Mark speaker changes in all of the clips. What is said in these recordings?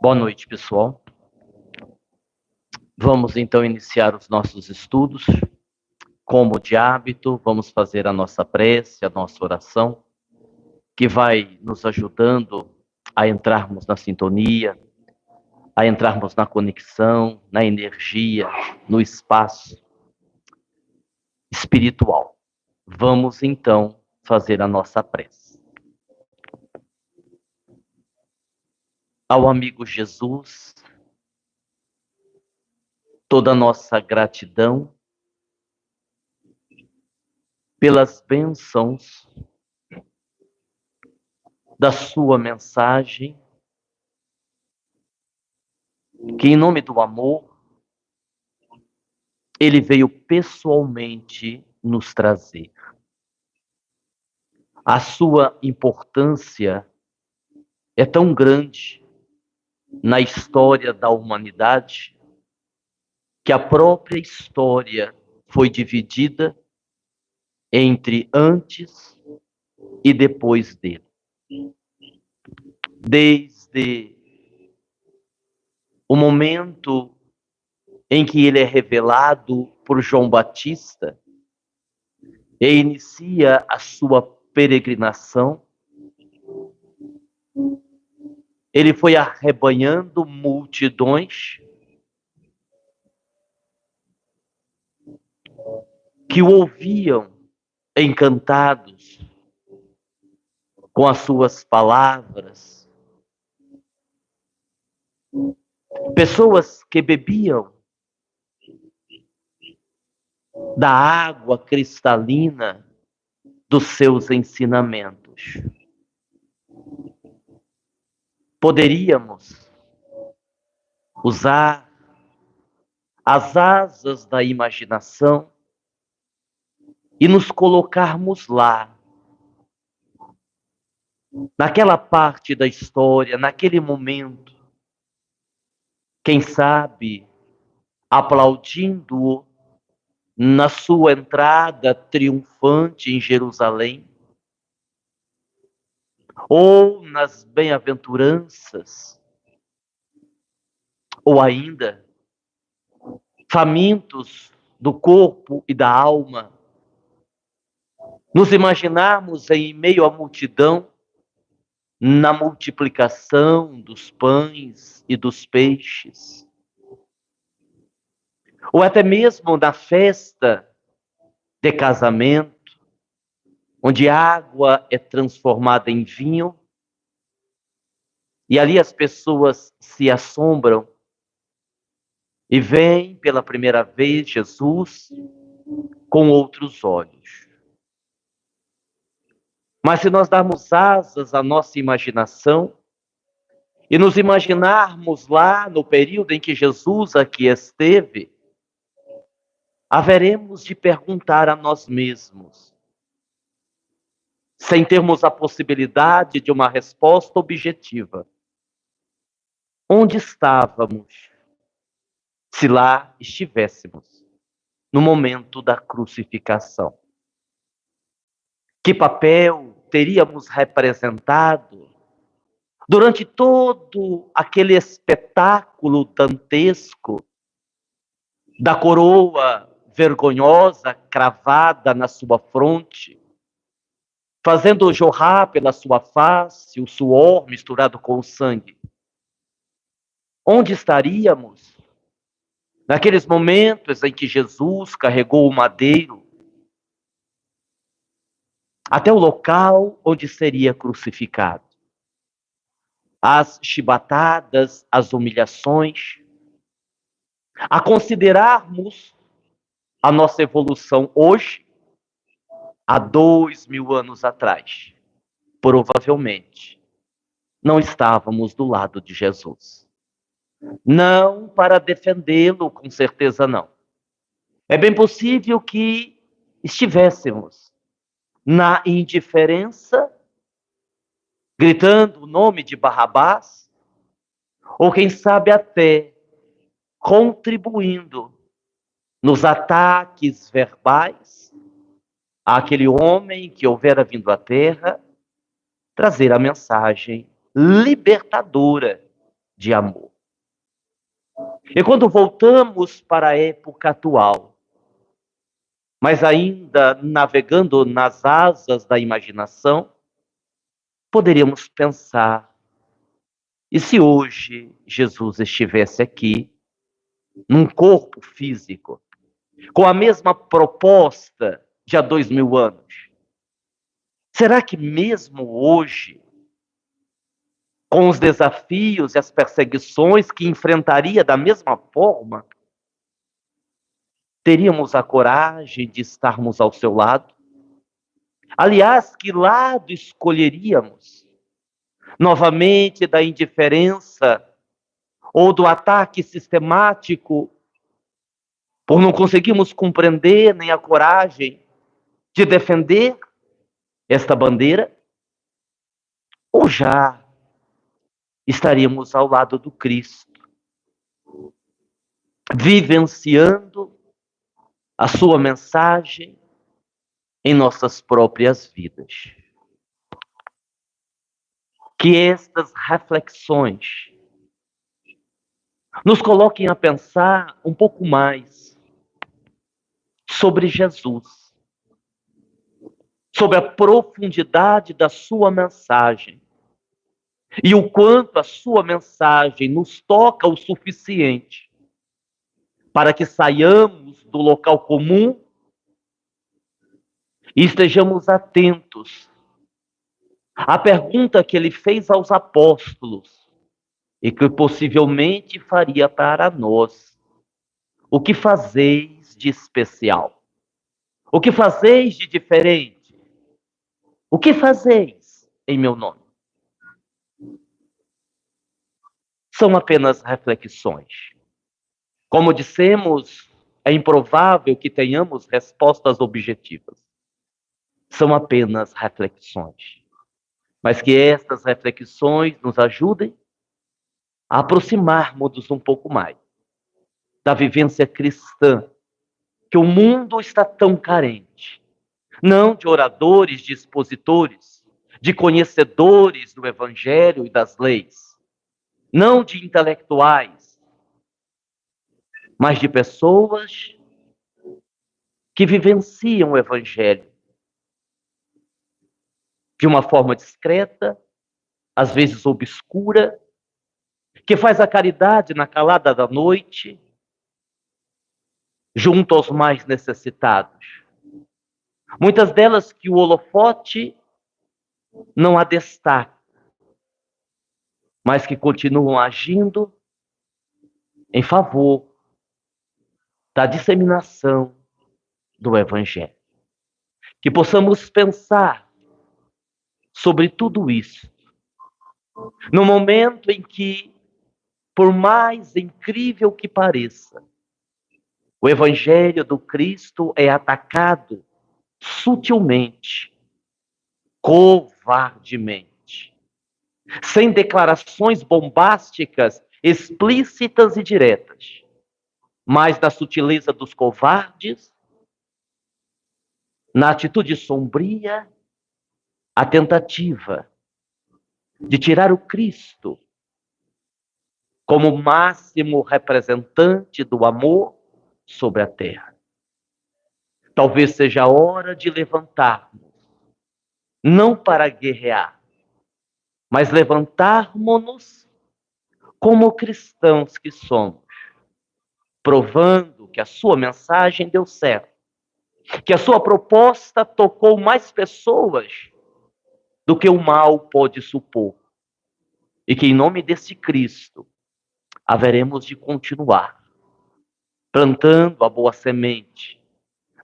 Speaker 1: Boa noite, pessoal. Vamos então iniciar os nossos estudos. Como de hábito, vamos fazer a nossa prece, a nossa oração, que vai nos ajudando a entrarmos na sintonia, a entrarmos na conexão, na energia, no espaço espiritual. Vamos então fazer a nossa prece. Ao amigo Jesus, toda a nossa gratidão pelas bênçãos da sua mensagem, que em nome do amor, ele veio pessoalmente nos trazer. A sua importância é tão grande na história da humanidade que a própria história foi dividida entre antes e depois dele. Desde o momento em que ele é revelado por João Batista e inicia a sua peregrinação, ele foi arrebanhando multidões que o ouviam encantados com as suas palavras. Pessoas que bebiam da água cristalina dos seus ensinamentos. Poderíamos usar as asas da imaginação e nos colocarmos lá, naquela parte da história, naquele momento, quem sabe aplaudindo-o na sua entrada triunfante em Jerusalém, ou nas bem-aventuranças, ou ainda famintos do corpo e da alma, nos imaginarmos em meio à multidão, na multiplicação dos pães e dos peixes, ou até mesmo na festa de casamento, onde água é transformada em vinho, e ali as pessoas se assombram e veem pela primeira vez Jesus com outros olhos. Mas se nós darmos asas à nossa imaginação e nos imaginarmos lá no período em que Jesus aqui esteve, haveremos de perguntar a nós mesmos, sem termos a possibilidade de uma resposta objetiva: onde estávamos se lá estivéssemos no momento da crucificação? Que papel teríamos representado durante todo aquele espetáculo dantesco da coroa vergonhosa cravada na sua fronte, fazendo jorrar pela sua face o suor misturado com o sangue? Onde estaríamos naqueles momentos em que Jesus carregou o madeiro até o local onde seria crucificado? As chibatadas, as humilhações, a considerarmos a nossa evolução hoje, há 2000 anos atrás, provavelmente não estávamos do lado de Jesus. Não para defendê-lo, com certeza não. É bem possível que estivéssemos na indiferença, gritando o nome de Barrabás, ou quem sabe até contribuindo nos ataques verbais àquele homem que houvera vindo à terra trazer a mensagem libertadora de amor. E quando voltamos para a época atual, mas ainda navegando nas asas da imaginação, poderíamos pensar: e se hoje Jesus estivesse aqui, num corpo físico, com a mesma proposta de há 2000 anos? Será que mesmo hoje, com os desafios e as perseguições que enfrentaria da mesma forma, teríamos a coragem de estarmos ao seu lado? Aliás, que lado escolheríamos? Novamente da indiferença ou do ataque sistemático, por não conseguirmos compreender nem a coragem de defender esta bandeira? Ou já estaríamos ao lado do Cristo, vivenciando a sua mensagem em nossas próprias vidas? Que estas reflexões nos coloquem a pensar um pouco mais sobre Jesus, sobre a profundidade da sua mensagem e o quanto a sua mensagem nos toca o suficiente para que saiamos do local comum e estejamos atentos à pergunta que ele fez aos apóstolos e que possivelmente faria para nós: o que fazeis de especial? O que fazeis de diferente? O que fazeis em meu nome? São apenas reflexões. Como dissemos, é improvável que tenhamos respostas objetivas. São apenas reflexões. Mas que estas reflexões nos ajudem a aproximarmos um pouco mais da vivência cristã, que o mundo está tão carente. Não de oradores, de expositores, de conhecedores do Evangelho e das leis. Não de intelectuais, mas de pessoas que vivenciam o Evangelho de uma forma discreta, às vezes obscura, que faz a caridade na calada da noite, junto aos mais necessitados. Muitas delas que o holofote não a destaca, mas que continuam agindo em favor da disseminação do Evangelho. Que possamos pensar sobre tudo isso, no momento em que, por mais incrível que pareça, o Evangelho do Cristo é atacado sutilmente, covardemente, sem declarações bombásticas, explícitas e diretas, mas na sutileza dos covardes, na atitude sombria, a tentativa de tirar o Cristo como máximo representante do amor sobre a terra. Talvez seja a hora de levantarmos, não para guerrear, mas levantarmos-nos como cristãos que somos, provando que a sua mensagem deu certo, que a sua proposta tocou mais pessoas do que o mal pode supor, e que em nome desse Cristo haveremos de continuar plantando a boa semente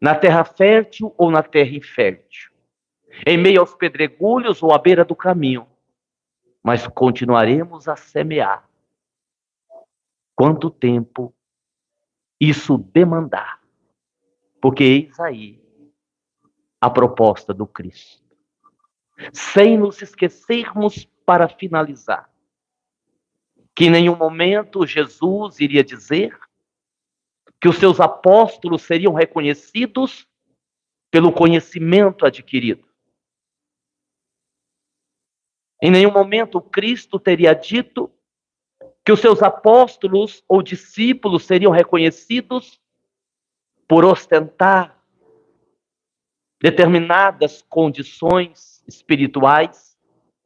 Speaker 1: na terra fértil ou na terra infértil, em meio aos pedregulhos ou à beira do caminho, mas continuaremos a semear quanto tempo isso demandar, porque eis aí a proposta do Cristo. Sem nos esquecermos, para finalizar, que em nenhum momento Jesus iria dizer que os seus apóstolos seriam reconhecidos pelo conhecimento adquirido. Em nenhum momento Cristo teria dito que os seus apóstolos ou discípulos seriam reconhecidos por ostentar determinadas condições espirituais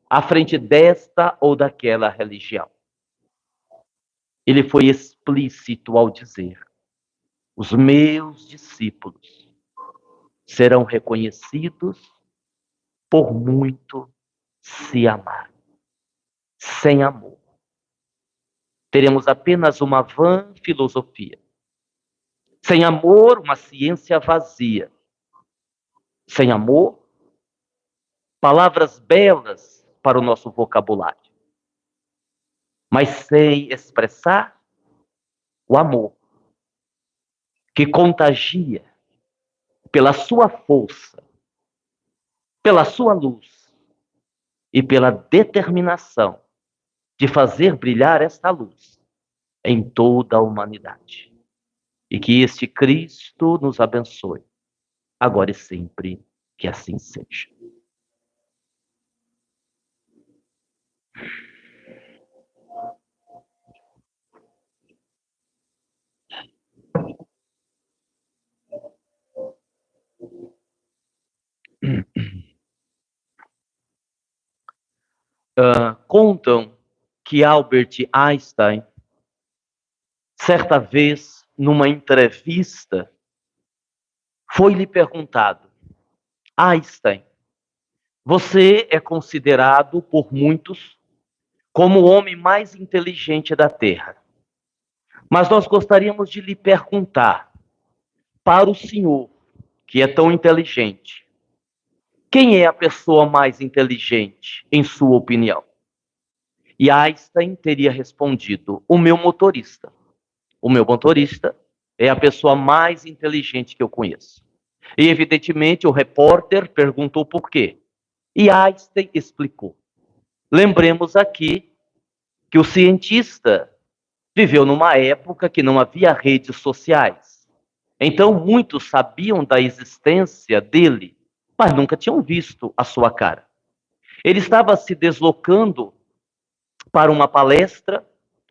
Speaker 1: à frente desta ou daquela religião. Ele foi explícito ao dizer: os meus discípulos serão reconhecidos por muito se amar. Sem amor, teremos apenas uma vã filosofia. Sem amor, uma ciência vazia. Sem amor, palavras belas para o nosso vocabulário. Mas sem expressar o amor, que contagia pela sua força, pela sua luz e pela determinação de fazer brilhar esta luz em toda a humanidade. E que este Cristo nos abençoe, agora e sempre, que assim seja. Contam que Albert Einstein, certa vez, numa entrevista, foi-lhe perguntado: Einstein, você é considerado por muitos como o homem mais inteligente da Terra. Mas nós gostaríamos de lhe perguntar, para o senhor, que é tão inteligente, quem é a pessoa mais inteligente, em sua opinião? E Einstein teria respondido: o meu motorista. O meu motorista é a pessoa mais inteligente que eu conheço. E, evidentemente, o repórter perguntou por quê. E Einstein explicou. Lembremos aqui que o cientista viveu numa época que não havia redes sociais. Então, muitos sabiam da existência dele, mas nunca tinham visto a sua cara. Ele estava se deslocando para uma palestra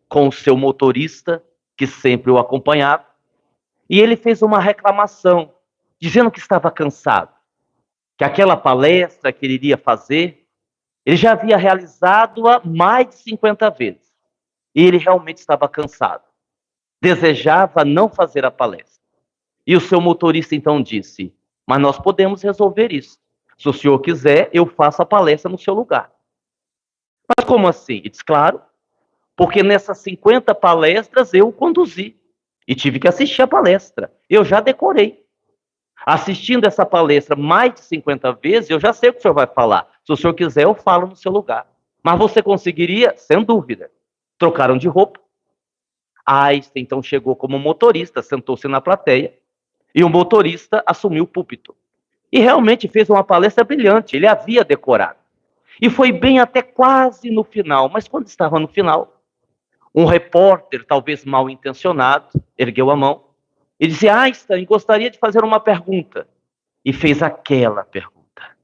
Speaker 1: com o seu motorista, que sempre o acompanhava, e ele fez uma reclamação, dizendo que estava cansado, que aquela palestra que ele iria fazer, ele já havia realizado-a mais de 50 vezes, e ele realmente estava cansado, desejava não fazer a palestra. E o seu motorista então disse: mas nós podemos resolver isso. Se o senhor quiser, eu faço a palestra no seu lugar. Mas como assim? Ele disse: claro, porque nessas 50 palestras eu conduzi e tive que assistir a palestra. Eu já decorei. Assistindo essa palestra mais de 50 vezes, eu já sei o que o senhor vai falar. Se o senhor quiser, eu falo no seu lugar. Mas você conseguiria? Sem dúvida. Trocaram de roupa. Einstein então chegou como motorista, sentou-se na plateia, e o motorista assumiu o púlpito. E realmente fez uma palestra brilhante, ele havia decorado. E foi bem até quase no final, mas quando estava no final, um repórter, talvez mal intencionado, ergueu a mão e disse: Einstein, gostaria de fazer uma pergunta. E fez aquela pergunta.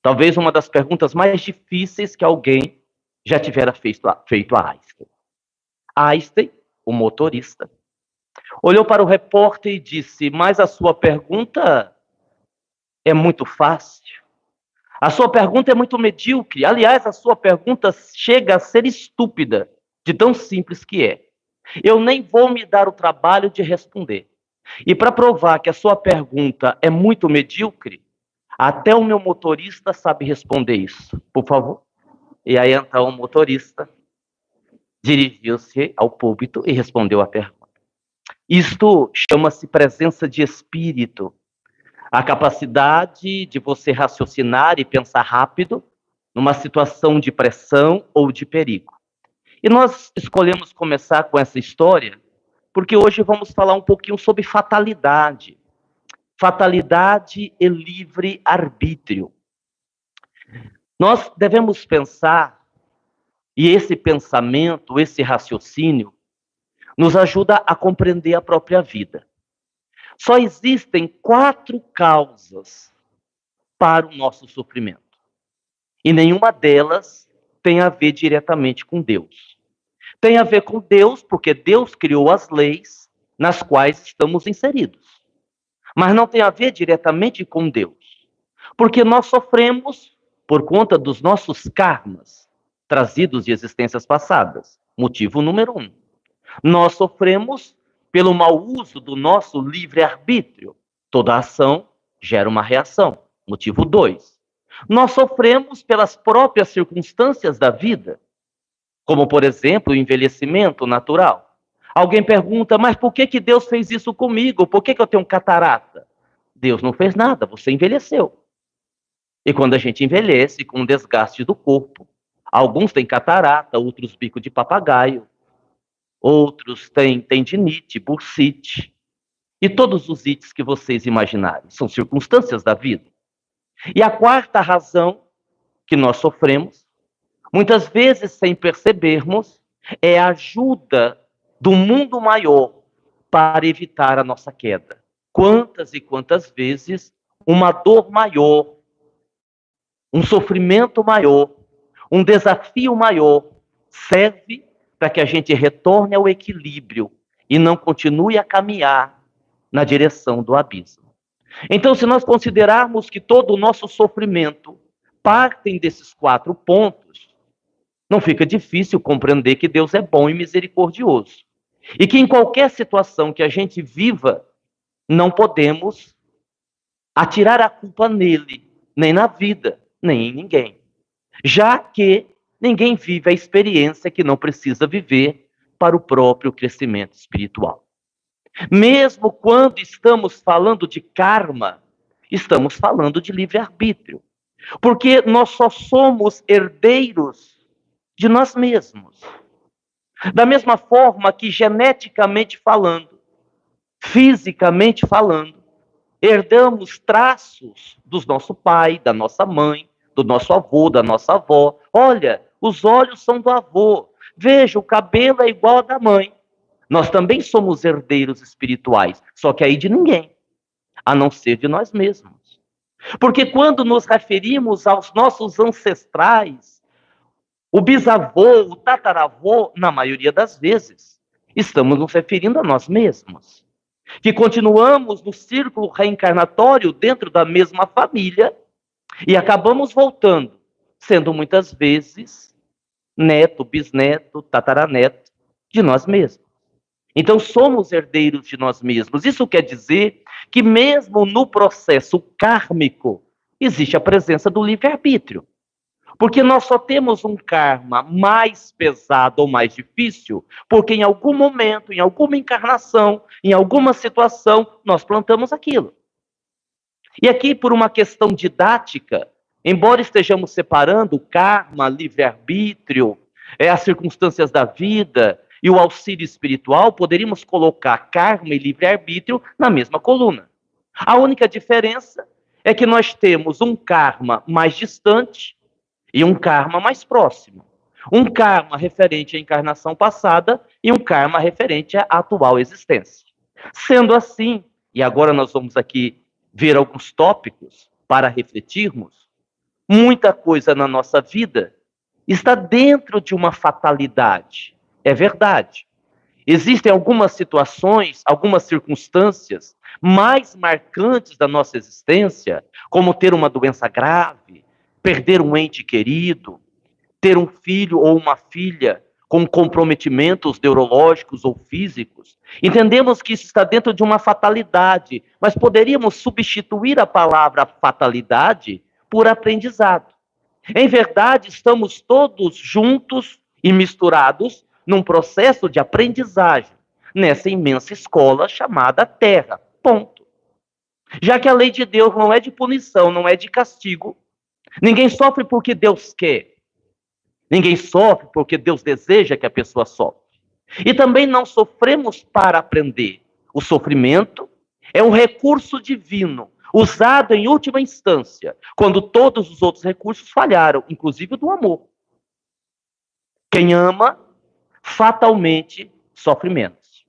Speaker 1: Talvez uma das perguntas mais difíceis que alguém já tivera feito a Einstein. Einstein, o motorista, olhou para o repórter e disse: mas a sua pergunta é muito fácil. A sua pergunta é muito medíocre. Aliás, a sua pergunta chega a ser estúpida, de tão simples que é. Eu nem vou me dar o trabalho de responder. E para provar que a sua pergunta é muito medíocre, até o meu motorista sabe responder isso. Por favor. E aí então o motorista dirigiu-se ao púlpito e respondeu a pergunta. Isto chama-se presença de espírito. A capacidade de você raciocinar e pensar rápido numa situação de pressão ou de perigo. E nós escolhemos começar com essa história porque hoje vamos falar um pouquinho sobre fatalidade. Fatalidade e livre-arbítrio. Nós devemos pensar, e esse pensamento, esse raciocínio, nos ajuda a compreender a própria vida. Só existem 4 causas para o nosso sofrimento. E nenhuma delas tem a ver diretamente com Deus. Tem a ver com Deus, porque Deus criou as leis nas quais estamos inseridos. Mas não tem a ver diretamente com Deus. Porque nós sofremos por conta dos nossos karmas trazidos de existências passadas. Motivo número 1. Nós sofremos pelo mau uso do nosso livre-arbítrio. Toda ação gera uma reação. Motivo 2. Nós sofremos pelas próprias circunstâncias da vida, como, por exemplo, o envelhecimento natural. Alguém pergunta, mas por que Deus fez isso comigo? Por que eu tenho catarata? Deus não fez nada, você envelheceu. E quando a gente envelhece, com o desgaste do corpo, alguns têm catarata, outros bico de papagaio, outros têm tendinite, bursite, e todos os ites que vocês imaginarem. São circunstâncias da vida. E a quarta razão que nós sofremos, muitas vezes sem percebermos, é a ajuda do mundo maior para evitar a nossa queda. Quantas e quantas vezes uma dor maior, um sofrimento maior, um desafio maior serve para que a gente retorne ao equilíbrio e não continue a caminhar na direção do abismo. Então, se nós considerarmos que todo o nosso sofrimento partem desses 4 pontos, não fica difícil compreender que Deus é bom e misericordioso. E que em qualquer situação que a gente viva, não podemos atirar a culpa nele, nem na vida, nem em ninguém. Já que ninguém vive a experiência que não precisa viver para o próprio crescimento espiritual. Mesmo quando estamos falando de karma, estamos falando de livre-arbítrio. Porque nós só somos herdeiros de nós mesmos. Da mesma forma que geneticamente falando, fisicamente falando, herdamos traços do nosso pai, da nossa mãe, do nosso avô, da nossa avó. Olha, os olhos são do avô. Veja, o cabelo é igual ao da mãe. Nós também somos herdeiros espirituais, só que aí de ninguém, a não ser de nós mesmos. Porque quando nos referimos aos nossos ancestrais, o bisavô, o tataravô, na maioria das vezes, estamos nos referindo a nós mesmos. Que continuamos no círculo reencarnatório dentro da mesma família e acabamos voltando, sendo muitas vezes neto, bisneto, tataraneto de nós mesmos. Então somos herdeiros de nós mesmos. Isso quer dizer que mesmo no processo kármico existe a presença do livre-arbítrio. Porque nós só temos um karma mais pesado ou mais difícil, porque em algum momento, em alguma encarnação, em alguma situação, nós plantamos aquilo. E aqui, por uma questão didática, embora estejamos separando o karma, livre-arbítrio, as circunstâncias da vida e o auxílio espiritual, poderíamos colocar karma e livre-arbítrio na mesma coluna. A única diferença é que nós temos um karma mais distante e um karma mais próximo. Um karma referente à encarnação passada e um karma referente à atual existência. Sendo assim, e agora nós vamos aqui ver alguns tópicos para refletirmos, muita coisa na nossa vida está dentro de uma fatalidade. É verdade. Existem algumas situações, algumas circunstâncias mais marcantes da nossa existência, como ter uma doença grave, perder um ente querido, ter um filho ou uma filha com comprometimentos neurológicos ou físicos. Entendemos que isso está dentro de uma fatalidade, mas poderíamos substituir a palavra fatalidade por aprendizado. Em verdade, estamos todos juntos e misturados num processo de aprendizagem, nessa imensa escola chamada Terra. Ponto. Já que a lei de Deus não é de punição, não é de castigo, ninguém sofre porque Deus quer. Ninguém sofre porque Deus deseja que a pessoa sofra. E também não sofremos para aprender. O sofrimento é um recurso divino, usado em última instância, quando todos os outros recursos falharam, inclusive o do amor. Quem ama, fatalmente sofre menos.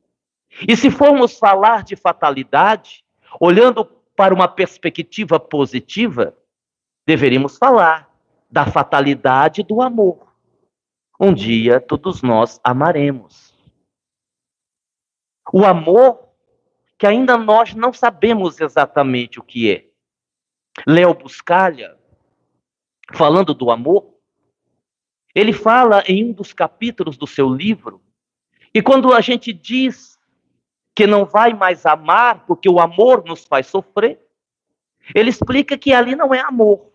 Speaker 1: E se formos falar de fatalidade, olhando para uma perspectiva positiva, deveríamos falar da fatalidade do amor. um dia todos nós amaremos. O amor que ainda nós não sabemos exatamente o que é. Léo Buscaglia, falando do amor, ele fala em um dos capítulos do seu livro, e quando a gente diz que não vai mais amar porque o amor nos faz sofrer, ele explica que ali não é amor.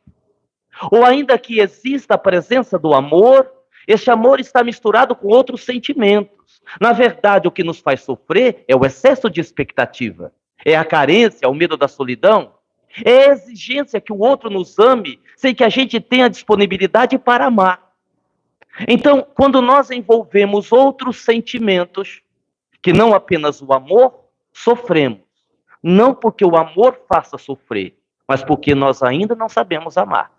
Speaker 1: Ou ainda que exista a presença do amor, esse amor está misturado com outros sentimentos. Na verdade, o que nos faz sofrer é o excesso de expectativa, é a carência, o medo da solidão, é a exigência que o outro nos ame sem que a gente tenha disponibilidade para amar. Então, quando nós envolvemos outros sentimentos, que não apenas o amor, sofremos. Não porque o amor faça sofrer, mas porque nós ainda não sabemos amar.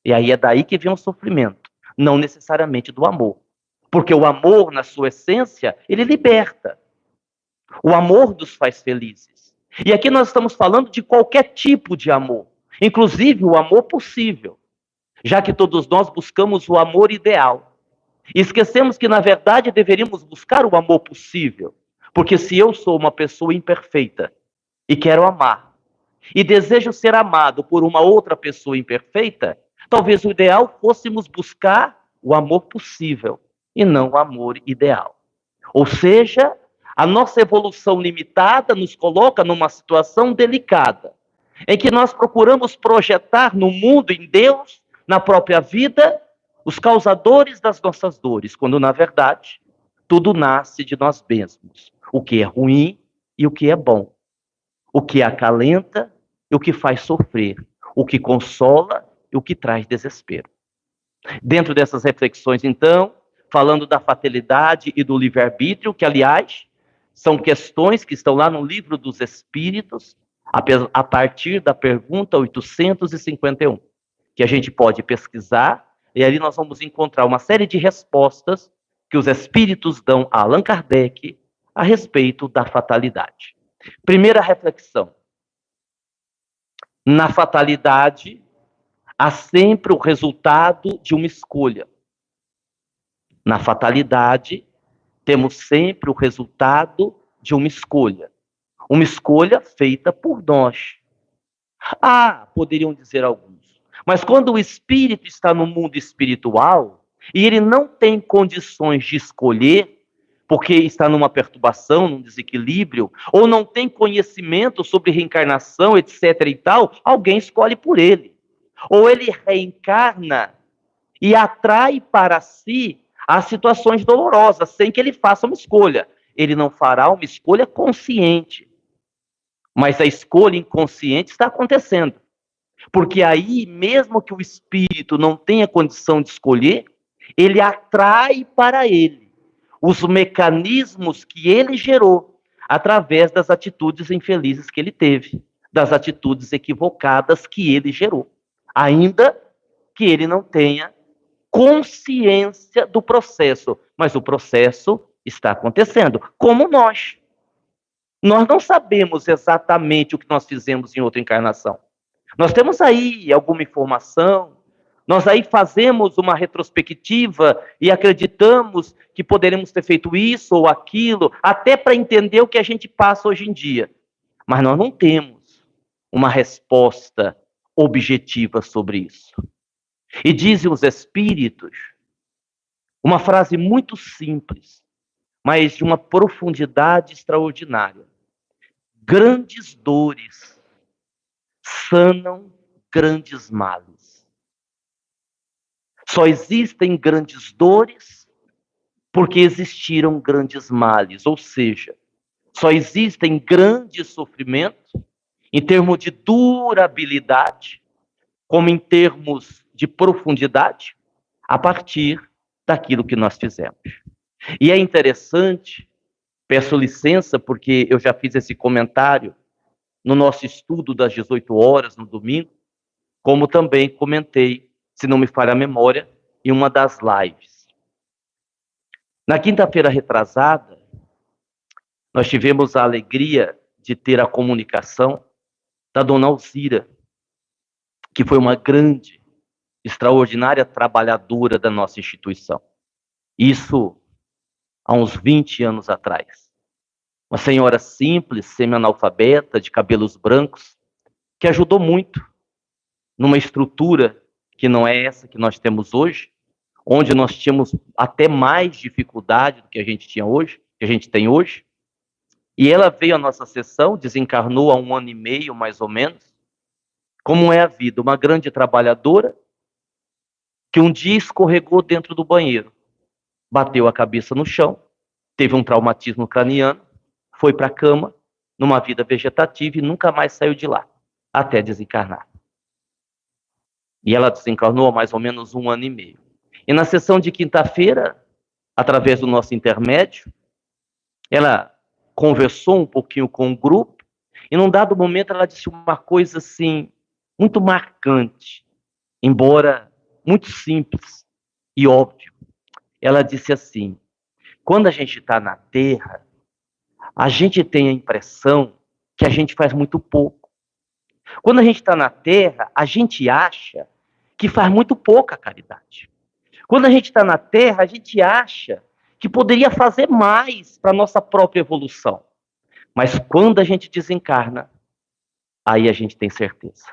Speaker 1: E aí é daí que vem o sofrimento, não necessariamente do amor. Porque o amor, na sua essência, ele liberta. O amor nos faz felizes. E aqui nós estamos falando de qualquer tipo de amor, inclusive o amor possível, já que todos nós buscamos o amor ideal. E esquecemos que, na verdade, deveríamos buscar o amor possível. Porque se eu sou uma pessoa imperfeita e quero amar, e desejo ser amado por uma outra pessoa imperfeita, talvez o ideal fôssemos buscar o amor possível e não o amor ideal. Ou seja, a nossa evolução limitada nos coloca numa situação delicada, em que nós procuramos projetar no mundo, em Deus, na própria vida, os causadores das nossas dores, quando, na verdade, tudo nasce de nós mesmos. O que é ruim e o que é bom. O que acalenta e o que faz sofrer. O que consola e o que traz desespero. Dentro dessas reflexões, então, falando da fatalidade e do livre-arbítrio, que, aliás, são questões que estão lá no Livro dos Espíritos, a partir da pergunta 851, que a gente pode pesquisar, e ali nós vamos encontrar uma série de respostas que os espíritos dão a Allan Kardec a respeito da fatalidade. Primeira reflexão. Na fatalidade, há sempre o resultado de uma escolha. Na fatalidade, temos sempre o resultado de uma escolha. Uma escolha feita por nós. Ah, poderiam dizer alguns. Mas quando o espírito está no mundo espiritual e ele não tem condições de escolher, porque está numa perturbação, num desequilíbrio, ou não tem conhecimento sobre reencarnação, etc. e tal, alguém escolhe por ele. Ou ele reencarna e atrai para si as situações dolorosas, sem que ele faça uma escolha. Ele não fará uma escolha consciente. Mas a escolha inconsciente está acontecendo. Porque aí, mesmo que o espírito não tenha condição de escolher, ele atrai para ele os mecanismos que ele gerou através das atitudes infelizes que ele teve, das atitudes equivocadas que ele gerou, ainda que ele não tenha consciência do processo, mas o processo está acontecendo, como nós. Nós não sabemos exatamente o que nós fizemos em outra encarnação. Nós temos aí alguma informação, nós aí fazemos uma retrospectiva e acreditamos que poderemos ter feito isso ou aquilo, até para entender o que a gente passa hoje em dia. Mas nós não temos uma resposta objetiva sobre isso. E dizem os espíritos uma frase muito simples, mas de uma profundidade extraordinária. Grandes dores sanam grandes males. Só existem grandes dores porque existiram grandes males, ou seja, só existem grandes sofrimentos em termos de durabilidade, como em termos de profundidade, a partir daquilo que nós fizemos. E é interessante, peço licença, porque eu já fiz esse comentário no nosso estudo das 18 horas, no domingo, como também comentei, se não me falha a memória, em uma das lives. Na quinta-feira retrasada, nós tivemos a alegria de ter a comunicação da dona Alzira, que foi uma grande, extraordinária trabalhadora da nossa instituição. Isso há uns 20 anos atrás. Uma senhora simples, semi-analfabeta, de cabelos brancos, que ajudou muito numa estrutura que não é essa que nós temos hoje, onde nós tínhamos até mais dificuldade do que a gente tinha hoje, que a gente tem hoje. E ela veio à nossa sessão, desencarnou há 1 ano e meio, mais ou menos. Como é a vida? Uma grande trabalhadora que um dia escorregou dentro do banheiro, bateu a cabeça no chão, teve um traumatismo craniano, foi para a cama, numa vida vegetativa e nunca mais saiu de lá, até desencarnar. E ela desencarnou há mais ou menos 1 ano e meio. E na sessão de quinta-feira, através do nosso intermédio, ela conversou um pouquinho com o grupo, e num dado momento ela disse uma coisa assim, muito marcante, embora muito simples e óbvio. Ela disse assim: quando a gente está na Terra, a gente tem a impressão que a gente faz muito pouco. Quando a gente está na Terra, a gente acha que faz muito pouca caridade. Quando a gente está na Terra, a gente acha que poderia fazer mais para a nossa própria evolução. Mas quando a gente desencarna, aí a gente tem certeza.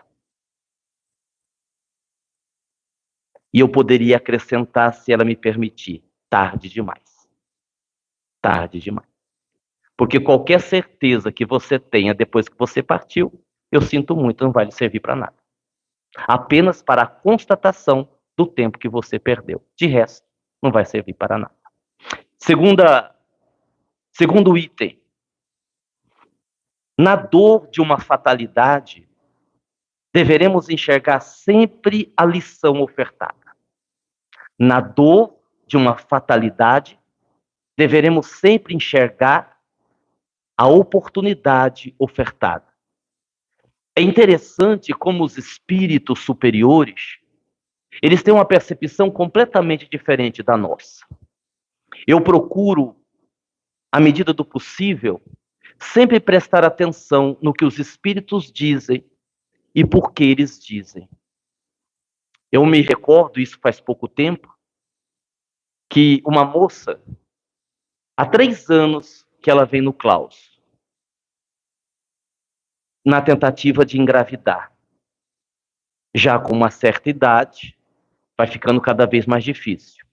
Speaker 1: E eu poderia acrescentar, se ela me permitir, tarde demais. Tarde demais. Porque qualquer certeza que você tenha depois que você partiu, eu sinto muito, não vai lhe servir para nada. Apenas para a constatação do tempo que você perdeu. De resto, não vai servir para nada. Segundo item. Na dor de uma fatalidade, deveremos enxergar sempre a lição ofertada. Na dor de uma fatalidade, deveremos sempre enxergar a oportunidade ofertada. É interessante como os espíritos superiores, eles têm uma percepção completamente diferente da nossa. Eu procuro, à medida do possível, sempre prestar atenção no que os espíritos dizem e por que eles dizem. Eu me recordo, isso faz pouco tempo, que uma moça, há 3 anos que ela vem no claustro, na tentativa de engravidar. Já com uma certa idade, vai ficando cada vez mais difícil.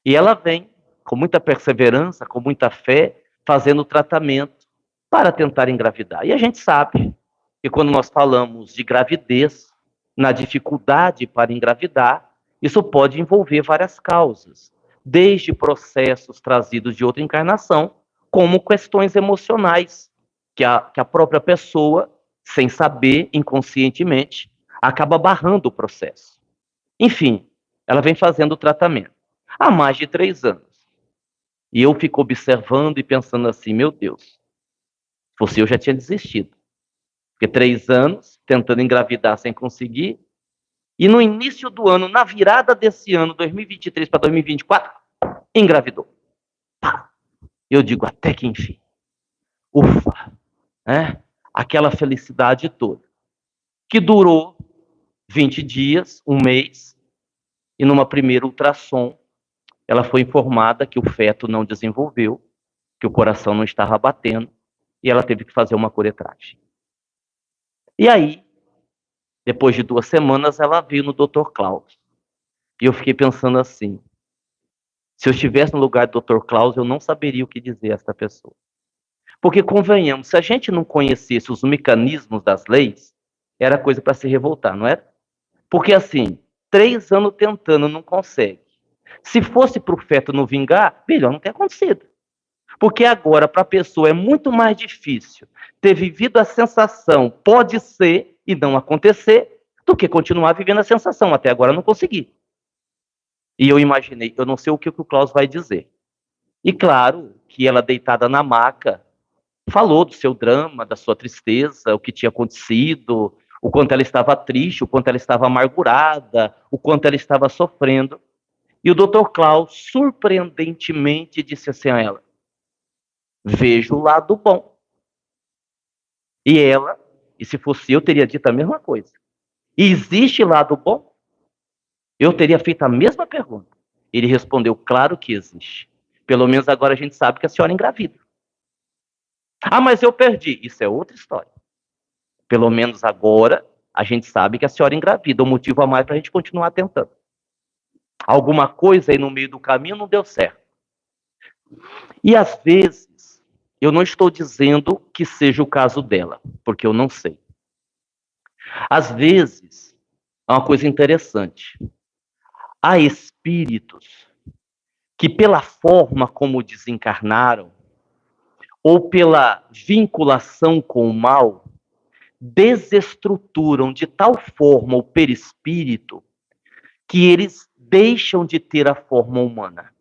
Speaker 1: E ela vem com muita perseverança, com muita fé, fazendo tratamento para tentar engravidar. E a gente sabe que quando nós falamos de gravidez, na dificuldade para engravidar, isso pode envolver várias causas, desde processos trazidos de outra encarnação, como questões emocionais, que a própria pessoa, sem saber, inconscientemente, acaba barrando o processo. Enfim, ela vem fazendo o tratamento há mais de 3 anos. E eu fico observando e pensando assim, meu Deus, se fosse eu já tinha desistido. Porque 3 anos, tentando engravidar sem conseguir, e no início do ano, na virada desse ano, 2023 para 2024, engravidou. Eu digo, até que enfim. Ufa, né? Aquela felicidade toda. Que durou 20 dias, 1 mês, e numa primeira ultrassom, ela foi informada que o feto não desenvolveu, que o coração não estava batendo, e ela teve que fazer uma curetagem. E aí, depois de 2 semanas, ela veio no Dr. Klaus. E eu fiquei pensando assim, se eu estivesse no lugar do Dr. Klaus, eu não saberia o que dizer a essa pessoa. Porque, convenhamos, se a gente não conhecesse os mecanismos das leis, era coisa para se revoltar, não era? Porque, assim, 3 anos tentando, não consegue. Se fosse para o feto não vingar, melhor não ter acontecido. Porque agora, para a pessoa, é muito mais difícil ter vivido a sensação, pode ser, e não acontecer, do que continuar vivendo a sensação. Até agora não consegui. E eu imaginei, eu não sei o que o Klaus vai dizer. E claro que ela, deitada na maca, falou do seu drama, da sua tristeza, o que tinha acontecido, o quanto ela estava triste, o quanto ela estava amargurada, o quanto ela estava sofrendo. E o Dr. Klaus, surpreendentemente, disse assim a ela, vejo o lado bom. E ela, e se fosse eu, teria dito a mesma coisa. E existe lado bom? Eu teria feito a mesma pergunta. Ele respondeu, claro que existe. Pelo menos agora a gente sabe que a senhora engravida. Ah, mas eu perdi. Isso é outra história. Pelo menos agora a gente sabe que a senhora engravida. O motivo a mais para a gente continuar tentando. Alguma coisa aí no meio do caminho não deu certo. E às vezes, eu não estou dizendo que seja o caso dela, porque eu não sei. Às vezes, é uma coisa interessante. Há espíritos que, pela forma como desencarnaram, ou pela vinculação com o mal, desestruturam de tal forma o perispírito que eles deixam de ter a forma humana,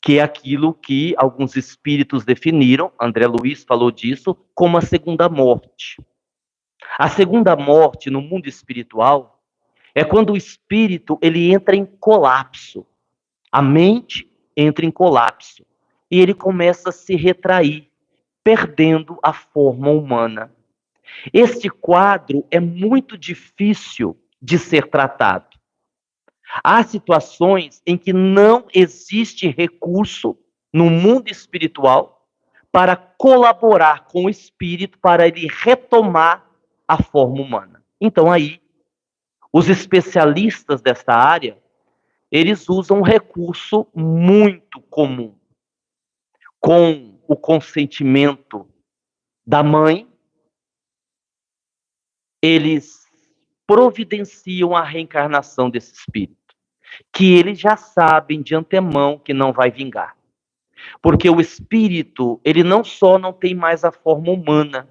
Speaker 1: que é aquilo que alguns espíritos definiram, André Luiz falou disso, como a segunda morte. A segunda morte no mundo espiritual é quando o espírito ele entra em colapso, a mente entra em colapso e ele começa a se retrair, perdendo a forma humana. Este quadro é muito difícil de ser tratado. Há situações em que não existe recurso no mundo espiritual para colaborar com o espírito para ele retomar a forma humana. Então aí, os especialistas desta área, eles usam um recurso muito comum, com o consentimento da mãe, eles providenciam a reencarnação desse espírito, que eles já sabem de antemão que não vai vingar. Porque o espírito, ele não só não tem mais a forma humana,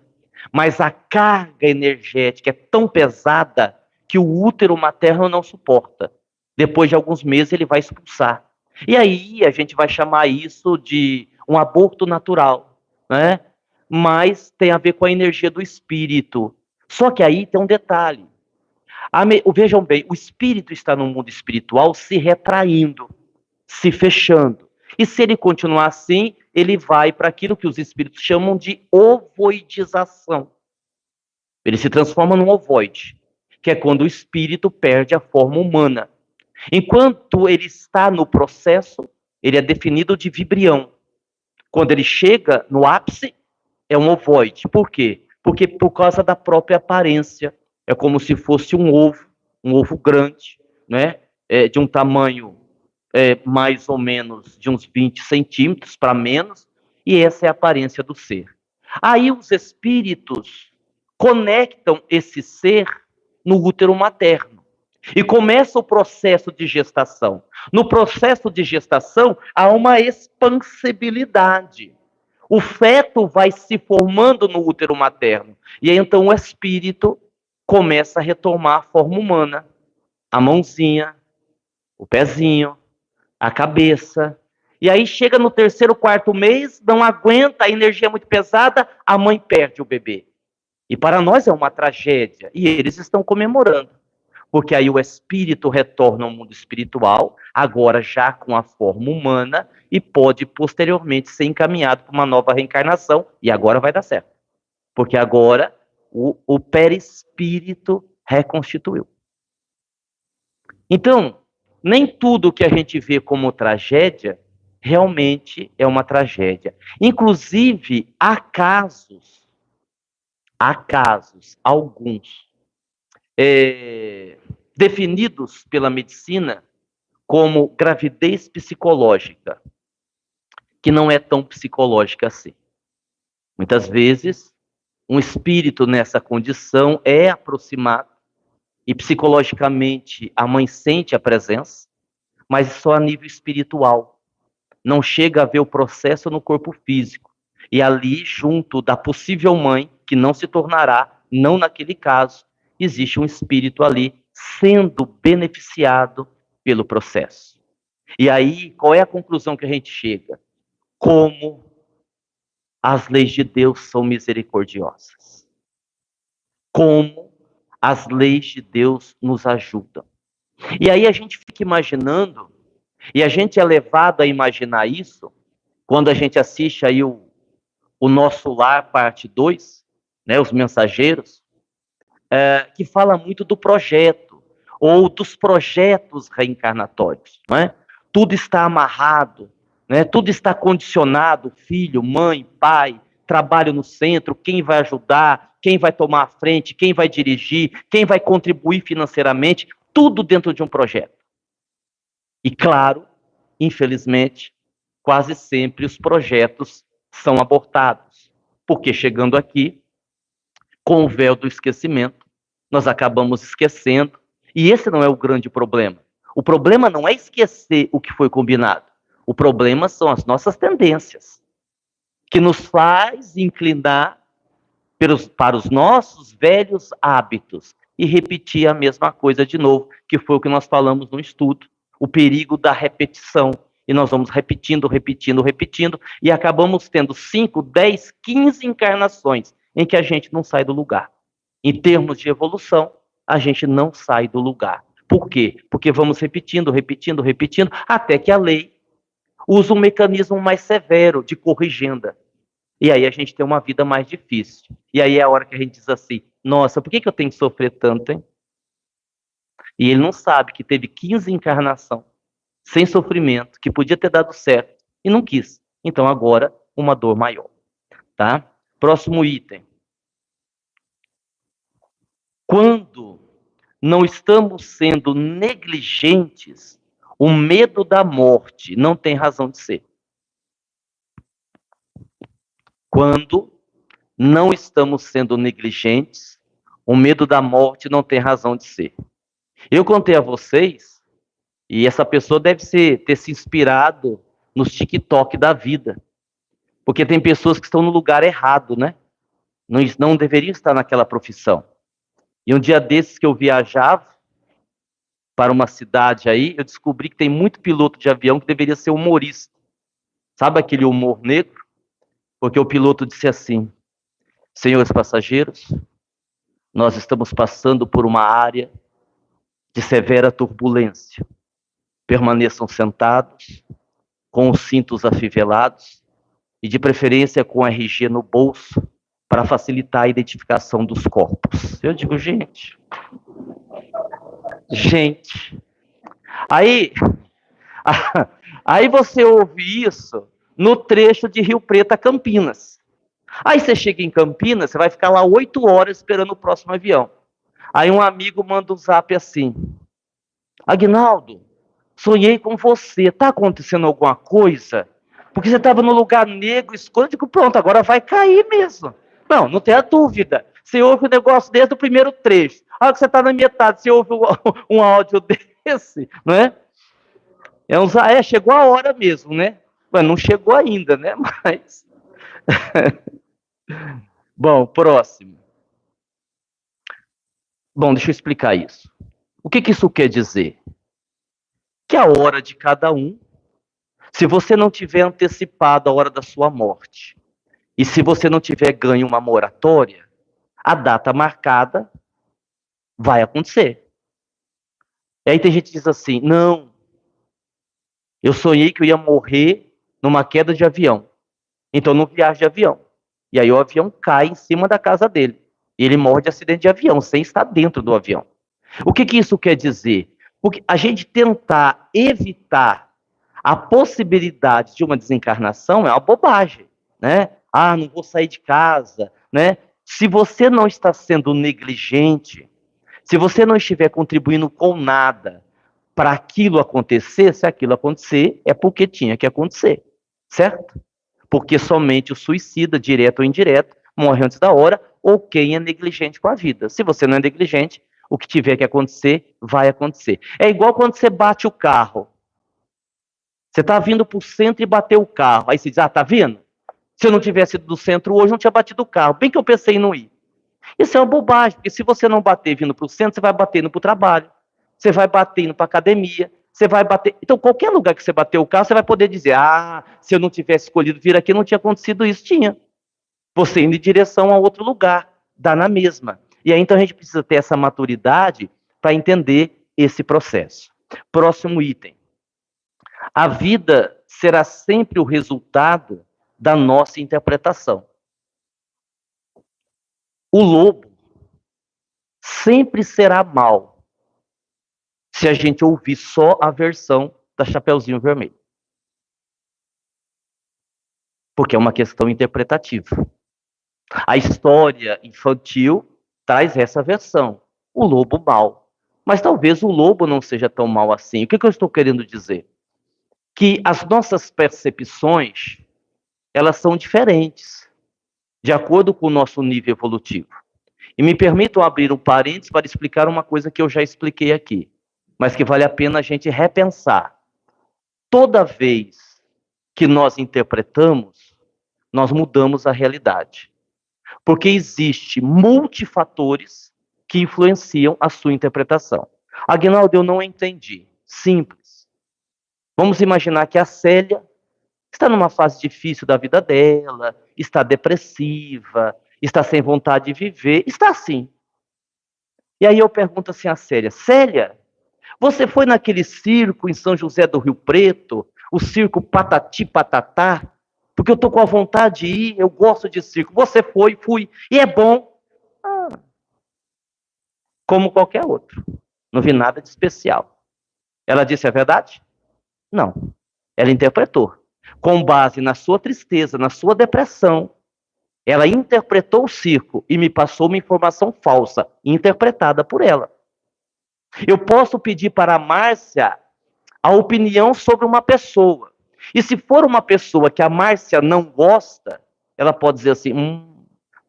Speaker 1: mas a carga energética é tão pesada que o útero materno não suporta. Depois de alguns meses ele vai expulsar. E aí a gente vai chamar isso de um aborto natural, né? Mas tem a ver com a energia do espírito. Só que aí tem um detalhe. Vejam bem, o espírito está no mundo espiritual se retraindo, se fechando. E se ele continuar assim, ele vai para aquilo que os espíritos chamam de ovoidização. Ele se transforma num ovoide, que é quando o espírito perde a forma humana. Enquanto ele está no processo, ele é definido de vibrião. Quando ele chega no ápice, é um ovoide. Por quê? Porque por causa da própria aparência. É como se fosse um ovo grande, né? De um tamanho mais ou menos de uns 20 centímetros para menos, e essa é a aparência do ser. Aí os espíritos conectam esse ser no útero materno e começa o processo de gestação. No processo de gestação há uma expansibilidade. O feto vai se formando no útero materno e aí então o espírito começa a retomar a forma humana, a mãozinha, o pezinho, a cabeça. E aí chega no terceiro, quarto mês, não aguenta, a energia é muito pesada, a mãe perde o bebê. E para nós é uma tragédia. E eles estão comemorando. Porque aí o espírito retorna ao mundo espiritual, agora já com a forma humana, e pode posteriormente ser encaminhado para uma nova reencarnação, e agora vai dar certo. Porque agora o perispírito reconstituiu. Então, nem tudo que a gente vê como tragédia realmente é uma tragédia. Inclusive, há casos, alguns, definidos pela medicina como gravidez psicológica, que não é tão psicológica assim. Muitas vezes, um espírito nessa condição é aproximado e psicologicamente a mãe sente a presença, mas só a nível espiritual. Não chega a ver o processo no corpo físico. E ali, junto da possível mãe, que não se tornará, não naquele caso, existe um espírito ali sendo beneficiado pelo processo. E aí, qual é a conclusão que a gente chega? Como as leis de Deus são misericordiosas. Como as leis de Deus nos ajudam. E aí a gente fica imaginando, e a gente é levado a imaginar isso, quando a gente assiste aí o Nosso Lar, parte 2, né, Os Mensageiros, que fala muito do projeto, ou dos projetos reencarnatórios. Não é? tudo está amarrado, né? Tudo está condicionado, filho, mãe, pai, trabalho no centro, quem vai ajudar, quem vai tomar a frente, quem vai dirigir, quem vai contribuir financeiramente, tudo dentro de um projeto. E claro, infelizmente, quase sempre os projetos são abortados, porque chegando aqui, com o véu do esquecimento, nós acabamos esquecendo, e esse não é o grande problema. O problema não é esquecer o que foi combinado. O problema são as nossas tendências, que nos faz inclinar para os nossos velhos hábitos e repetir a mesma coisa de novo, que foi o que nós falamos no estudo, o perigo da repetição. E nós vamos repetindo, repetindo, repetindo, e acabamos tendo 5, 10, 15 encarnações em que a gente não sai do lugar. Em termos de evolução, a gente não sai do lugar. Por quê? Porque vamos repetindo, repetindo, repetindo, até que a lei usa um mecanismo mais severo de corrigenda. E aí a gente tem uma vida mais difícil. E aí é a hora que a gente diz assim, nossa, por que eu tenho que sofrer tanto, hein? E ele não sabe que teve 15 encarnações sem sofrimento, que podia ter dado certo e não quis. Então agora, uma dor maior. Tá? Próximo item. Quando não estamos sendo negligentes, o medo da morte não tem razão de ser. Quando não estamos sendo negligentes, o medo da morte não tem razão de ser. Eu contei a vocês, e essa pessoa deve ter se inspirado nos TikTok da vida. Porque tem pessoas que estão no lugar errado, né? Não deveriam estar naquela profissão. E um dia desses que eu viajava para uma cidade aí, eu descobri que tem muito piloto de avião que deveria ser humorista. Sabe aquele humor negro? Porque o piloto disse assim, senhores passageiros, nós estamos passando por uma área de severa turbulência. Permaneçam sentados, com os cintos afivelados e de preferência com RG no bolso para facilitar a identificação dos corpos. Eu digo, gente, aí você ouve isso no trecho de Rio Preto a Campinas. Aí você chega em Campinas, você vai ficar lá 8 horas esperando o próximo avião. Aí um amigo manda um zap assim, Aguinaldo, sonhei com você, tá acontecendo alguma coisa? Porque você estava no lugar negro, escuro, eu digo, pronto, agora vai cair mesmo. Não tenha dúvida. Você ouve o negócio desde o primeiro trecho. A hora que você está na metade, você ouve um áudio desse, não é? Chegou a hora mesmo, né? Mas não chegou ainda, né? Mas... Bom, próximo. Bom, deixa eu explicar isso. O que isso quer dizer? Que a hora de cada um, se você não tiver antecipado a hora da sua morte, e se você não tiver ganho uma moratória, a data marcada vai acontecer. E aí tem gente que diz assim, não, eu sonhei que eu ia morrer numa queda de avião, então eu não viajo de avião. E aí o avião cai em cima da casa dele. E ele morre de acidente de avião, sem estar dentro do avião. O que isso quer dizer? Porque a gente tentar evitar a possibilidade de uma desencarnação é uma bobagem, né? Ah, não vou sair de casa, né? Se você não está sendo negligente, se você não estiver contribuindo com nada para aquilo acontecer, se aquilo acontecer, é porque tinha que acontecer, certo? Porque somente o suicida, direto ou indireto, morre antes da hora, ou quem é negligente com a vida. Se você não é negligente, o que tiver que acontecer, vai acontecer. É igual quando você bate o carro. Você está vindo para o centro e bateu o carro. Aí você diz, tá vendo? Se eu não tivesse ido do centro hoje, não tinha batido o carro. Bem que eu pensei em não ir. Isso é uma bobagem, porque se você não bater vindo para o centro, você vai bater indo para o trabalho, você vai bater indo para a academia, você vai bater... Então, qualquer lugar que você bater o carro, você vai poder dizer, se eu não tivesse escolhido vir aqui, não tinha acontecido isso. Tinha. Você indo em direção a outro lugar, dá na mesma. E aí, então, a gente precisa ter essa maturidade para entender esse processo. Próximo item. A vida será sempre o resultado da nossa interpretação. O lobo sempre será mau se a gente ouvir só a versão da Chapeuzinho Vermelho. Porque é uma questão interpretativa. A história infantil traz essa versão, o lobo mau. Mas talvez o lobo não seja tão mau assim. O que eu estou querendo dizer? Que as nossas percepções, elas são diferentes, de acordo com o nosso nível evolutivo. E me permitam abrir um parênteses para explicar uma coisa que eu já expliquei aqui, mas que vale a pena a gente repensar. Toda vez que nós interpretamos, nós mudamos a realidade. Porque existe multifatores que influenciam a sua interpretação. Aguinaldo, eu não entendi. Simples. Vamos imaginar que a Célia está numa fase difícil da vida dela, está depressiva, está sem vontade de viver, está assim. E aí eu pergunto assim a Célia, Célia, você foi naquele circo em São José do Rio Preto, o circo Patati Patatá? Porque eu estou com a vontade de ir, eu gosto de circo. Você foi, fui, e é bom. Como qualquer outro. Não vi nada de especial. Ela disse a verdade? Não. Ela interpretou. Com base na sua tristeza, na sua depressão, ela interpretou o circo e me passou uma informação falsa, interpretada por ela. Eu posso pedir para a Márcia a opinião sobre uma pessoa. E se for uma pessoa que a Márcia não gosta, ela pode dizer assim,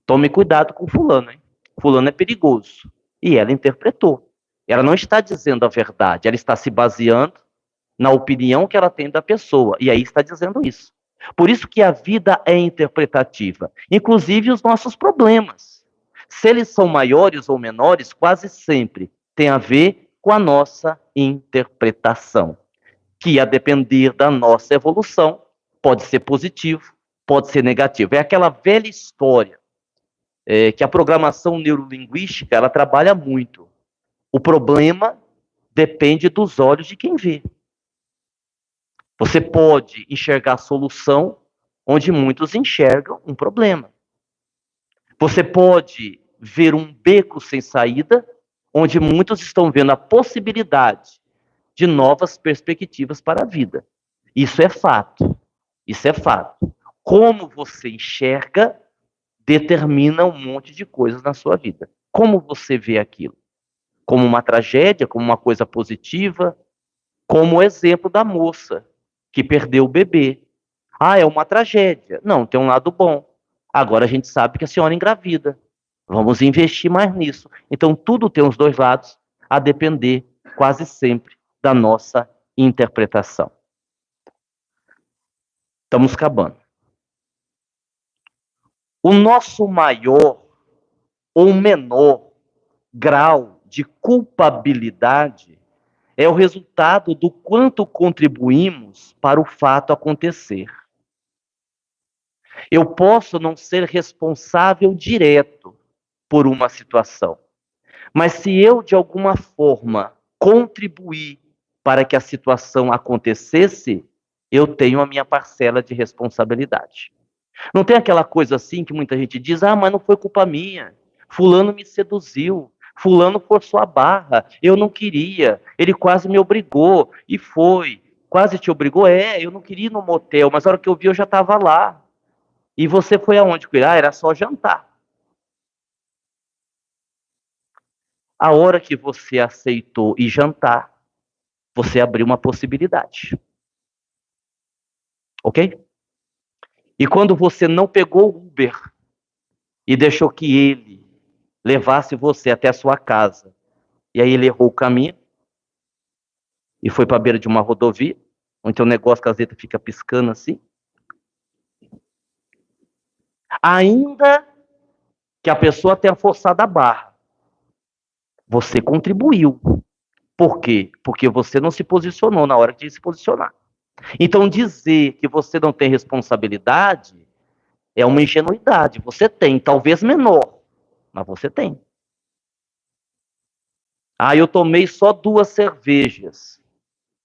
Speaker 1: tome cuidado com fulano, hein? Fulano é perigoso. E ela interpretou. Ela não está dizendo a verdade, ela está se baseando na opinião que ela tem da pessoa. E aí está dizendo isso. Por isso que a vida é interpretativa. Inclusive os nossos problemas. Se eles são maiores ou menores, quase sempre tem a ver com a nossa interpretação. Que, a depender da nossa evolução, pode ser positivo, pode ser negativo. É aquela velha história que a programação neurolinguística ela trabalha muito. O problema depende dos olhos de quem vê. Você pode enxergar a solução onde muitos enxergam um problema. Você pode ver um beco sem saída, onde muitos estão vendo a possibilidade de novas perspectivas para a vida. Isso é fato. Isso é fato. Como você enxerga determina um monte de coisas na sua vida. Como você vê aquilo? Como uma tragédia, como uma coisa positiva, como o exemplo da moça que perdeu o bebê. É uma tragédia. Não, tem um lado bom. Agora a gente sabe que a senhora engravida. Vamos investir mais nisso. Então tudo tem os dois lados, a depender quase sempre da nossa interpretação. Estamos acabando. O nosso maior ou menor grau de culpabilidade é o resultado do quanto contribuímos para o fato acontecer. Eu posso não ser responsável direto por uma situação, mas se eu, de alguma forma, contribuir para que a situação acontecesse, eu tenho a minha parcela de responsabilidade. Não tem aquela coisa assim que muita gente diz, mas não foi culpa minha, fulano me seduziu, fulano forçou a barra, eu não queria, ele quase me obrigou, e foi. Quase te obrigou? Eu não queria ir no motel, mas a hora que eu vi eu já estava lá. E você foi aonde? Era só jantar. A hora que você aceitou ir jantar, você abriu uma possibilidade. Ok? E quando você não pegou o Uber e deixou que ele levasse você até a sua casa, e aí ele errou o caminho e foi para a beira de uma rodovia, onde o negócio caseta fica piscando assim, ainda que a pessoa tenha forçado a barra, você contribuiu. Por quê? Porque você não se posicionou na hora que tinha que se posicionar. Então, dizer que você não tem responsabilidade é uma ingenuidade. Você tem, talvez menor, mas você tem. Eu tomei só 2 cervejas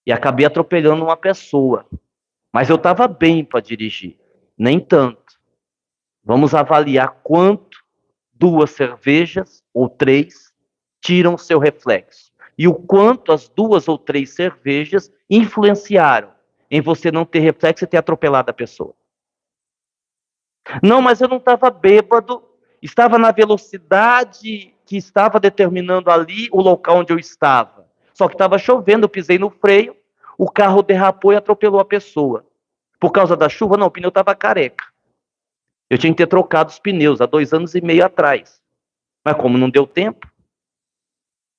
Speaker 1: e acabei atropelando uma pessoa. Mas eu estava bem para dirigir. Nem tanto. Vamos avaliar quanto 2 cervejas ou 3 tiram o seu reflexo. e o quanto as 2 ou 3 cervejas influenciaram em você não ter reflexo e ter atropelado a pessoa. Não, mas eu não estava bêbado, estava na velocidade que estava determinando ali o local onde eu estava. Só que estava chovendo, eu pisei no freio, o carro derrapou e atropelou a pessoa. Por causa da chuva, não, o pneu estava careca. Eu tinha que ter trocado os pneus há 2 anos e meio atrás. Mas como não deu tempo,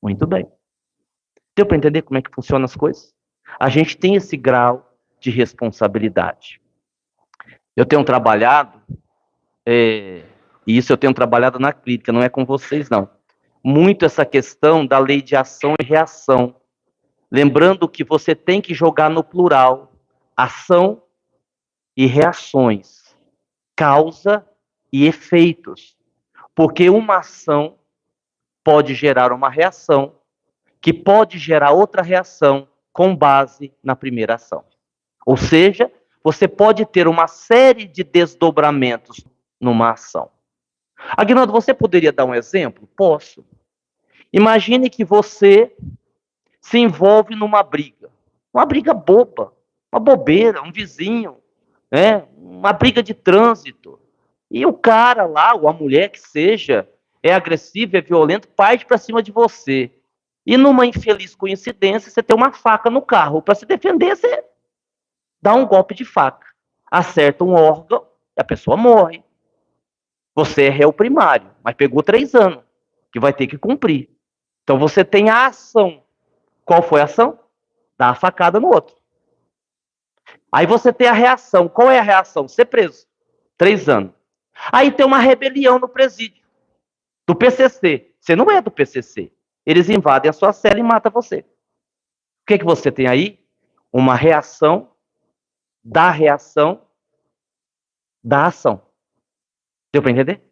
Speaker 1: muito bem. Deu para entender como é que funcionam as coisas? A gente tem esse grau de responsabilidade. Eu tenho trabalhado, e isso eu tenho trabalhado na clínica, não é com vocês, não. Muito essa questão da lei de ação e reação. Lembrando que você tem que jogar no plural, ação e reações, causa e efeitos. Porque uma ação pode gerar uma reação, que pode gerar outra reação com base na primeira ação. Ou seja, você pode ter uma série de desdobramentos numa ação. Aguinaldo, você poderia dar um exemplo? Posso. Imagine que você se envolve numa briga. Uma briga boba, uma bobeira, um vizinho, né? Uma briga de trânsito. E o cara lá, ou a mulher que seja, é agressivo, é violento, parte para cima de você. E numa infeliz coincidência, você tem uma faca no carro. Para se defender, você dá um golpe de faca. Acerta um órgão e a pessoa morre. Você é réu primário, mas pegou 3 anos, que vai ter que cumprir. Então você tem a ação. Qual foi a ação? Dar a facada no outro. Aí você tem a reação. Qual é a reação? Ser preso. 3 anos. Aí tem uma rebelião no presídio. Do PCC. Você não é do PCC. Eles invadem a sua cela e matam você. O que você tem aí? Uma reação da ação. Deu para entender?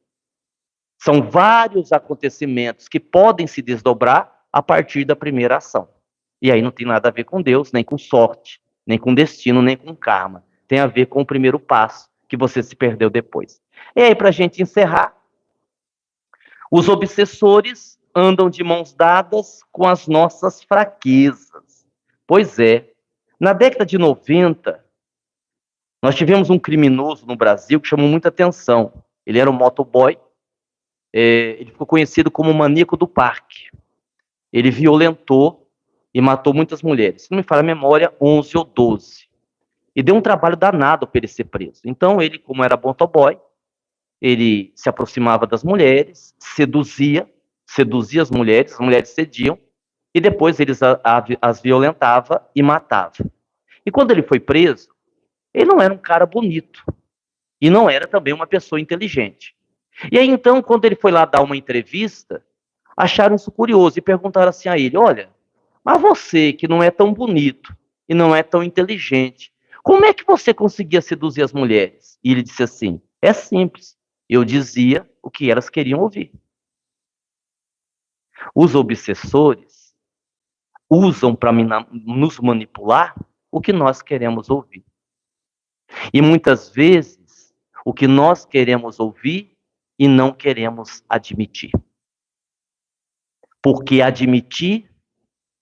Speaker 1: São vários acontecimentos que podem se desdobrar a partir da primeira ação. E aí não tem nada a ver com Deus, nem com sorte, nem com destino, nem com karma. Tem a ver com o primeiro passo, que você se perdeu depois. E aí, para a gente encerrar, os obsessores andam de mãos dadas com as nossas fraquezas. Pois é, na década de 90, nós tivemos um criminoso no Brasil que chamou muita atenção. Ele era um motoboy, ele ficou conhecido como o maníaco do parque. Ele violentou e matou muitas mulheres. Se não me falha a memória, 11 ou 12. E deu um trabalho danado para ele ser preso. Então, ele, como era motoboy, ele se aproximava das mulheres, seduzia as mulheres cediam, e depois eles as violentava e matava. E quando ele foi preso, ele não era um cara bonito, e não era também uma pessoa inteligente. E aí, então, quando ele foi lá dar uma entrevista, acharam isso curioso e perguntaram assim a ele: olha, mas você que não é tão bonito e não é tão inteligente, como é que você conseguia seduzir as mulheres? E ele disse assim: é simples, eu dizia o que elas queriam ouvir. Os obsessores usam para nos manipular o que nós queremos ouvir. E muitas vezes, o que nós queremos ouvir e não queremos admitir. Porque admitir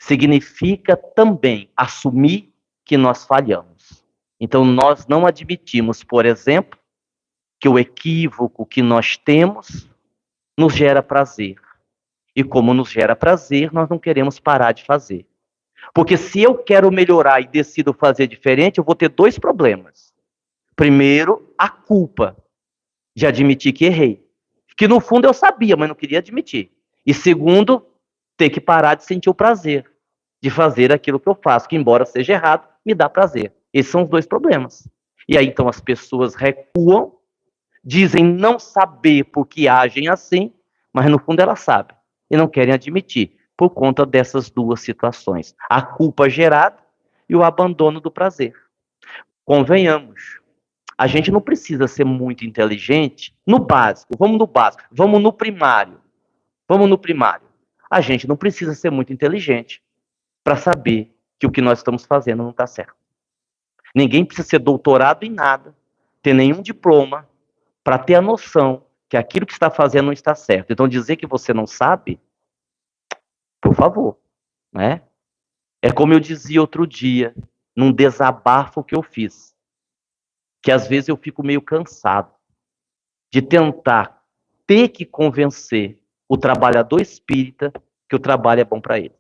Speaker 1: significa também assumir que nós falhamos. Então, nós não admitimos, por exemplo, que o equívoco que nós temos nos gera prazer. E como nos gera prazer, nós não queremos parar de fazer. Porque se eu quero melhorar e decido fazer diferente, eu vou ter 2 problemas. Primeiro, a culpa de admitir que errei. Que no fundo eu sabia, mas não queria admitir. E segundo, ter que parar de sentir o prazer de fazer aquilo que eu faço, que embora seja errado, me dá prazer. Esses são os 2 problemas. E aí então as pessoas recuam, dizem não saber por que agem assim, mas no fundo elas sabem e não querem admitir, por conta dessas 2 situações. A culpa gerada e o abandono do prazer. Convenhamos, a gente não precisa ser muito inteligente no básico, vamos no básico, vamos no primário. A gente não precisa ser muito inteligente para saber que o que nós estamos fazendo não está certo. Ninguém precisa ser doutorado em nada, ter nenhum diploma, para ter a noção que aquilo que está fazendo não está certo. Então, dizer que você não sabe, por favor, né? É como eu dizia outro dia, num desabafo que eu fiz, que às vezes eu fico meio cansado de tentar ter que convencer o trabalhador espírita que o trabalho é bom para ele.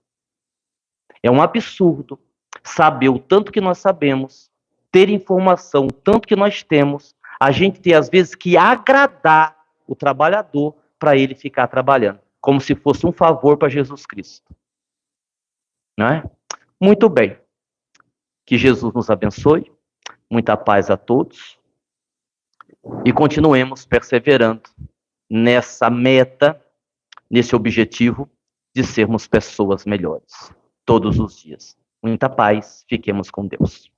Speaker 1: É um absurdo saber o tanto que nós sabemos, ter informação, o tanto que nós temos, a gente ter às vezes que agradar o trabalhador para ele ficar trabalhando, como se fosse um favor para Jesus Cristo. Não é? Muito bem. Que Jesus nos abençoe. Muita paz a todos. E continuemos perseverando nessa meta, nesse objetivo de sermos pessoas melhores todos os dias. Muita paz. Fiquemos com Deus.